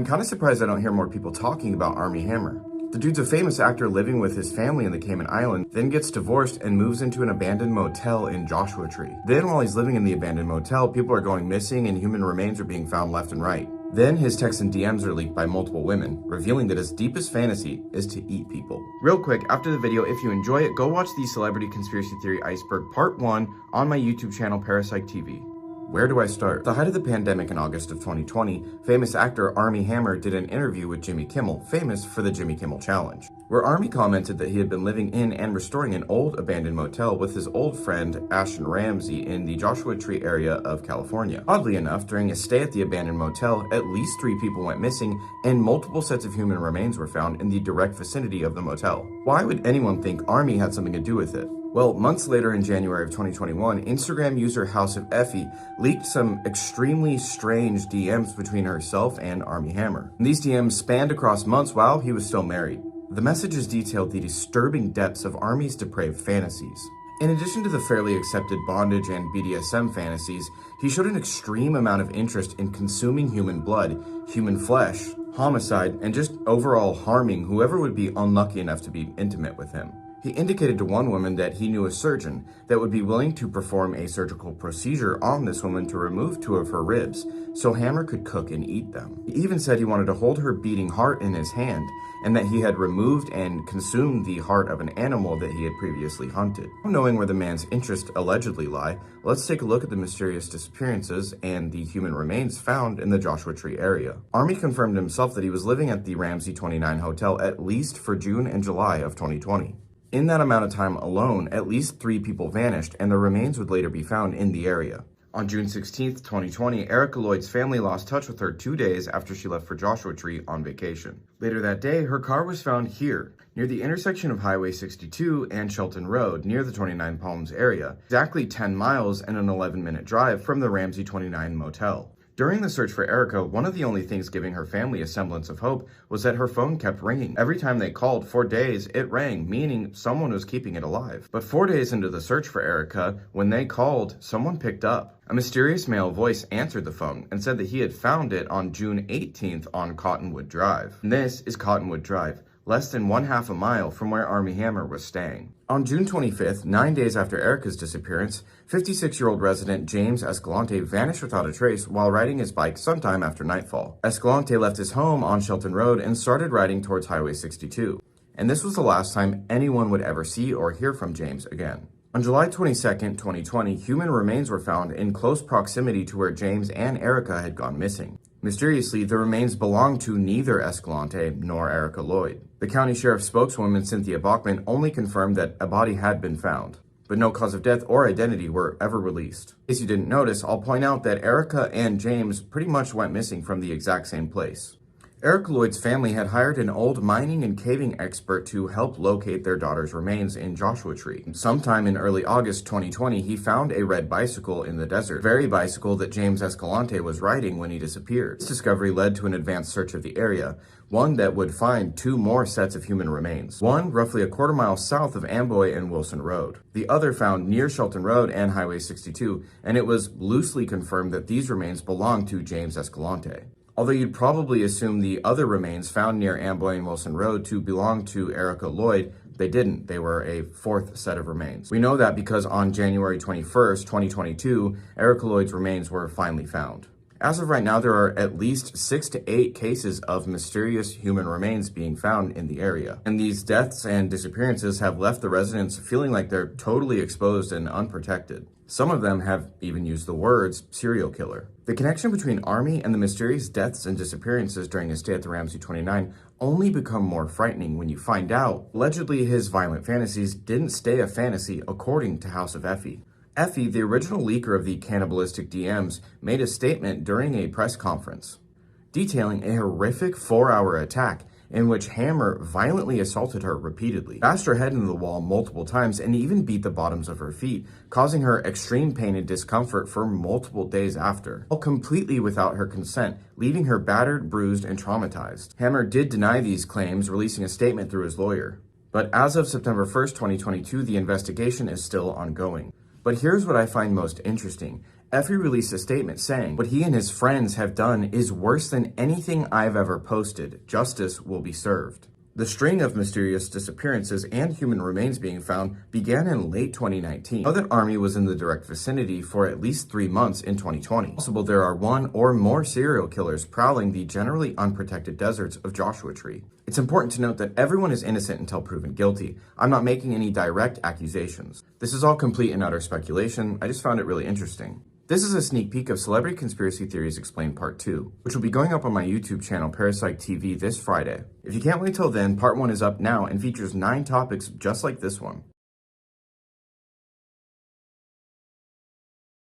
I'm kind of surprised I don't hear more people talking about Armie Hammer. The dude's a famous actor living with his family in the Cayman Islands, then gets divorced and moves into an abandoned motel in Joshua Tree. Then while he's living in the abandoned motel, people are going missing and human remains are being found left and right. Then his texts and DMs are leaked by multiple women, revealing that his deepest fantasy is to eat people. Real quick, after the video, if you enjoy it, go watch the Celebrity Conspiracy Theory Iceberg Part 1 on my YouTube channel, Parapsych TV. Where do I start? At the height of the pandemic in August of 2020, famous actor Armie Hammer did an interview with Jimmy Kimmel, famous for the Jimmy Kimmel Challenge, where Armie commented that he had been living in and restoring an old abandoned motel with his old friend Ashton Ramsey in the Joshua Tree area of California. Oddly enough, during his stay at the abandoned motel, at least 3 people went missing and multiple sets of human remains were found in the direct vicinity of the motel. Why would anyone think Armie had something to do with it? Well, months later in January of 2021, Instagram user House of Effie leaked some extremely strange DMs between herself and Armie Hammer. And these DMs spanned across months while he was still married. The messages detailed the disturbing depths of Armie's depraved fantasies. In addition to the fairly accepted bondage and BDSM fantasies, he showed an extreme amount of interest in consuming human blood, human flesh, homicide, and just overall harming whoever would be unlucky enough to be intimate with him. He indicated to one woman that he knew a surgeon that would be willing to perform a surgical procedure on this woman to remove 2 of her ribs, so Hammer could cook and eat them. He even said he wanted to hold her beating heart in his hand, and that he had removed and consumed the heart of an animal that he had previously hunted. Knowing where the man's interests allegedly lie, let's take a look at the mysterious disappearances and the human remains found in the Joshua Tree area. Armie confirmed himself that he was living at the Ramsey 29 Hotel at least for June and July of 2020. In that amount of time alone, at least 3 people vanished, and their remains would later be found in the area. On June 16, 2020, Erica Lloyd's family lost touch with her 2 days after she left for Joshua Tree on vacation. Later that day, her car was found here, near the intersection of Highway 62 and Shelton Road, near the 29 Palms area, exactly 10 miles and an 11-minute drive from the Ramsey 29 motel. During the search for Erica, one of the only things giving her family a semblance of hope was that her phone kept ringing. Every time they called, for days, it rang, meaning someone was keeping it alive. But 4 days into the search for Erica, when they called, someone picked up. A mysterious male voice answered the phone and said that he had found it on June 18th on Cottonwood Drive. And this is Cottonwood Drive, less than 1/2 a mile from where Armie Hammer was staying. On June 25th, 9 days after Erica's disappearance, 56-year-old resident James Escalante vanished without a trace while riding his bike sometime after nightfall. Escalante left his home on Shelton Road and started riding towards Highway 62. And this was the last time anyone would ever see or hear from James again. On July 22nd, 2020, human remains were found in close proximity to where James and Erica had gone missing. Mysteriously, the remains belonged to neither Escalante nor Erica Lloyd. The county sheriff's spokeswoman, Cynthia Bachman, only confirmed that a body had been found, but no cause of death or identity were ever released. In case you didn't notice, I'll point out that Erica and James pretty much went missing from the exact same place. Erica Lloyd's family had hired an old mining and caving expert to help locate their daughter's remains in Joshua Tree. Sometime in early August 2020, he found a red bicycle in the desert, the very bicycle that James Escalante was riding when he disappeared. This discovery led to an advanced search of the area, one that would find 2 more sets of human remains, one roughly a 1/4 mile south of Amboy and Wilson Road, the other found near Shelton Road and Highway 62, and it was loosely confirmed that these remains belonged to James Escalante. Although you'd probably assume the other remains found near Amboy and Wilson Road to belong to Erica Lloyd, they didn't. They were a 4th set of remains. We know that because on January 21st, 2022, Erica Lloyd's remains were finally found. As of right now, there are at least 6 to 8 cases of mysterious human remains being found in the area. And these deaths and disappearances have left the residents feeling like they're totally exposed and unprotected. Some of them have even used the words serial killer. The connection between Armie and the mysterious deaths and disappearances during his stay at the Ramsey 29 only become more frightening when you find out, allegedly, his violent fantasies didn't stay a fantasy according to House of Effie. Effie, the original leaker of the cannibalistic DMs, made a statement during a press conference detailing a horrific 4-hour attack in which Hammer violently assaulted her repeatedly, bashed her head into the wall multiple times, and even beat the bottoms of her feet, causing her extreme pain and discomfort for multiple days after, all completely without her consent, leaving her battered, bruised, and traumatized. Hammer did deny these claims, releasing a statement through his lawyer. But as of September 1st, 2022, the investigation is still ongoing. But here's what I find most interesting. Effie released a statement saying, "What he and his friends have done is worse than anything I've ever posted. Justice will be served." The string of mysterious disappearances and human remains being found began in late 2019. Know that Army was in the direct vicinity for at least 3 months in 2020. Possible there are one or more serial killers prowling the generally unprotected deserts of Joshua Tree. It's important to note that everyone is innocent until proven guilty. I'm not making any direct accusations. This is all complete and utter speculation. I just found it really interesting. This is a sneak peek of Celebrity Conspiracy Theories Explained Part 2, which will be going up on my YouTube channel, Parasite TV, this Friday. If you can't wait till then, Part 1 is up now and features 9 topics just like this one.